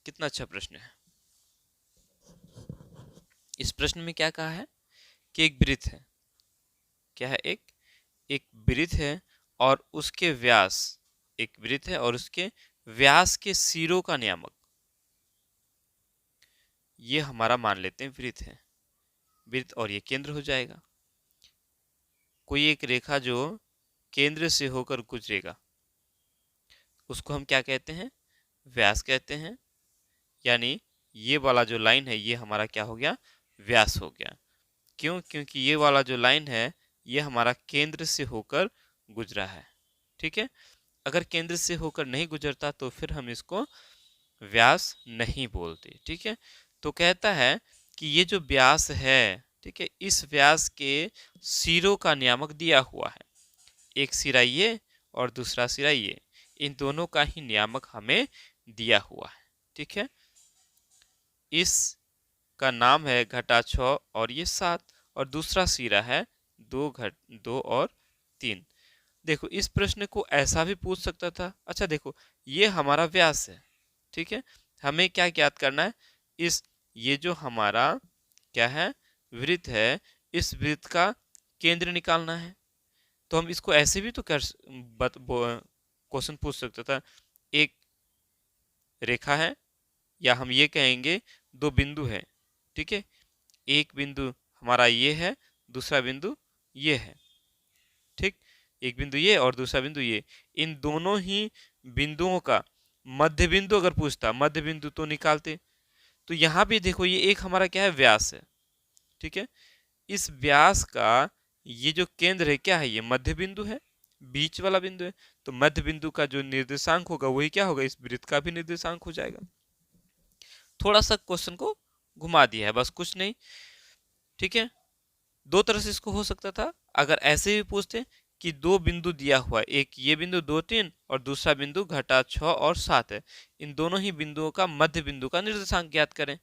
कितना अच्छा प्रश्न है। इस प्रश्न में क्या कहा है कि एक वृत्त है। क्या है? एक एक वृत्त है और उसके व्यास, एक वृत्त है और उसके व्यास के सिरों का नियामक, ये हमारा मान लेते हैं वृत्त है। वृत्त और ये केंद्र हो जाएगा। कोई एक रेखा जो केंद्र से होकर गुजरेगा उसको हम क्या कहते हैं? व्यास कहते हैं। यानी ये वाला जो लाइन है ये हमारा क्या हो गया? व्यास हो गया। क्यों? क्योंकि ये वाला जो लाइन है ये हमारा केंद्र से होकर गुजरा है। ठीक है। अगर केंद्र से होकर नहीं गुजरता तो फिर हम इसको व्यास नहीं बोलते। ठीक है। तो कहता है कि ये जो व्यास है, ठीक है, इस व्यास के सिरों का नियामक दिया हुआ है। एक सिरा ये और दूसरा सिरा ये, इन दोनों का ही नियामक हमें दिया हुआ है। ठीक है। इस का नाम है घटा 6 और ये 7 और दूसरा सिरा है 2 और 3। देखो इस प्रश्न को ऐसा भी पूछ सकता था। अच्छा देखो ये हमारा व्यास है। ठीक है। हमें क्या ज्ञात करना है? इस ये जो हमारा क्या है? वृत्त है, इस वृत्त का केंद्र निकालना है। तो हम इसको ऐसे भी तो कर क्वेश्चन पूछ सकता था। एक रेखा है या हम ये कहेंगे दो बिंदु है। ठीक है। एक बिंदु हमारा ये है, दूसरा बिंदु ये है। ठीक। एक बिंदु ये और दूसरा बिंदु ये, इन दोनों ही बिंदुओं का मध्य बिंदु अगर पूछता, मध्य बिंदु तो निकालते। तो यहां भी देखो ये एक हमारा क्या है? व्यास है। ठीक है। इस व्यास का ये जो केंद्र है क्या है? ये मध्य बिंदु है, बीच वाला बिंदु है। तो मध्य बिंदु का जो निर्देशांक होगा वही क्या होगा? इस वृत्त का भी निर्देशांक हो जाएगा। थोड़ा सा क्वेश्चन को घुमा दिया है, बस कुछ नहीं। ठीक है। दो तरह से इसको हो सकता था। अगर ऐसे भी पूछते कि दो बिंदु दिया हुआ है, एक ये बिंदु 2 3 और दूसरा बिंदु घटा 6 और 7 है, इन दोनों ही बिंदुओं का मध्य बिंदु का निर्देशांक ज्ञात करें।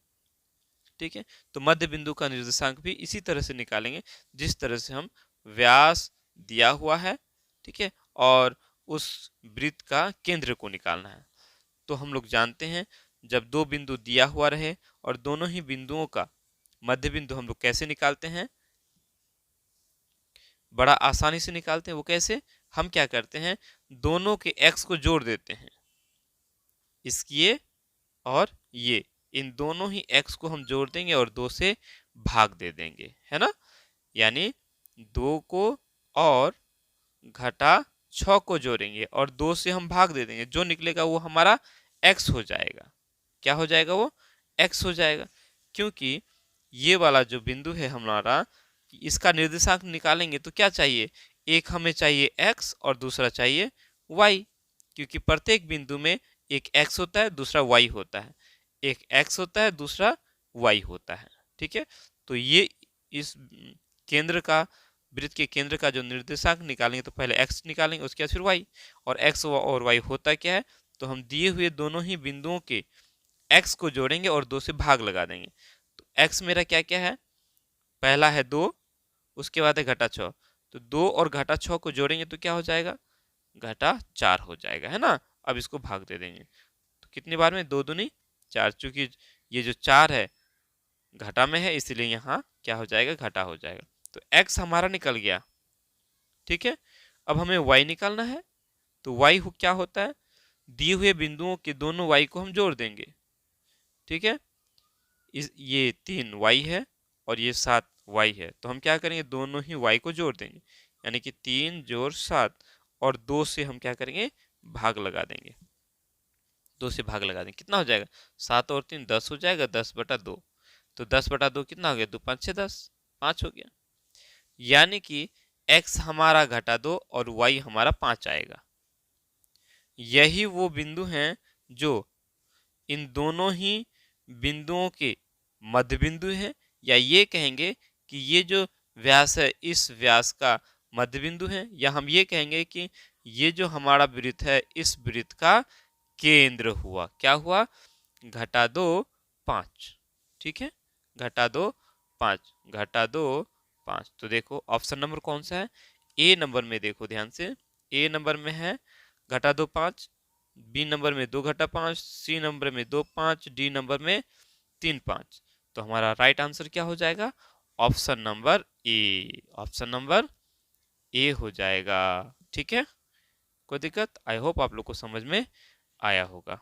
ठीक है। तो मध्य बिंदु का निर्देशांक भी इसी तरह से निकालेंगे जिस तरह से हम व्यास दिया हुआ है, ठीक है, और उस वृत्त का केंद्र को निकालना है। तो हम लोग जानते हैं जब दो बिंदु दिया हुआ रहे और दोनों ही बिंदुओं का मध्य बिंदु हम लोग कैसे निकालते हैं? बड़ा आसानी से निकालते हैं। वो कैसे? हम क्या करते हैं? दोनों के x को जोड़ देते हैं। इसकी और ये, इन दोनों ही x को हम जोड़ देंगे और 2 से भाग दे देंगे, है ना। यानी 2 को और घटा 6 को जोड़ेंगे और 2 से हम भाग दे देंगे। जो निकलेगा वो हमारा x हो जाएगा। क्या हो जाएगा? वो x हो जाएगा। क्योंकि ये वाला जो बिंदु है हमारा, इसका निर्देशांक निकालेंगे तो क्या चाहिए? एक हमें चाहिए x और दूसरा चाहिए y। क्योंकि प्रत्येक बिंदु में एक x होता है, दूसरा y होता है। एक x होता है, दूसरा y होता है। ठीक है। तो ये इस केंद्र का, वृत्त के केंद्र का जो निर्देशांक निकालेंगे तो पहले x निकालेंगे, उसके बाद फिर y। और x और y होता क्या है? तो हम दिए हुए दोनों ही बिंदुओं के x को जोड़ेंगे और 2 से भाग लगा देंगे। तो x मेरा क्या क्या है? पहला है 2, उसके बाद है घटा 6। तो 2 और घटा 6 को जोड़ेंगे तो क्या हो जाएगा? घटा 4 हो जाएगा, है ना। अब इसको भाग दे देंगे तो कितनी बार में? 2 दूनी 4। चूंकि ये जो 4 है घटा में है इसलिए यहाँ क्या हो जाएगा? घटा हो जाएगा। तो x हमारा निकल गया। ठीक है। अब हमें y निकालना है। तो y क्या होता है? दिए हुए बिंदुओं के दोनों y को हम जोड़ देंगे। ठीक है। ये 3 y है और ये 7 y है। तो हम क्या करेंगे? दोनों ही y को जोड़ देंगे। यानी कि 3 जोड़ 7 और 2 से हम क्या करेंगे? भाग लगा देंगे। 2 से भाग लगा देंगे, कितना हो जाएगा? 7 और 3 10 हो जाएगा, 10/2। तो 10/2 कितना हो गया? 2 5 6 10, 5 हो गया। यानी कि x हमारा घटा 2 और y हमारा 5 आएगा। यही वो बिंदु हैं जो इन दोनों ही बिंदुओं के मध्य बिंदु है, या ये कहेंगे कि ये जो व्यास है इस व्यास का मध्य बिंदु है, या हम ये कहेंगे कि ये जो हमारा वृत्त है इस वृत्त का केंद्र हुआ। क्या हुआ? घटा 2 5। ठीक है। घटा 2 5, घटा 2 5। तो देखो ऑप्शन नंबर कौन सा है? ए नंबर में देखो ध्यान से। ए नंबर में है घटा 2 5 बी नंबर में 2 घटा 5, सी नंबर में 2 5, डी नंबर में 3 5। तो हमारा राइट आंसर क्या हो जाएगा? Option number A, option number A हो जाएगा। ठीक है, कोई दिक्कत? आई होप आप लोग को समझ में आया होगा।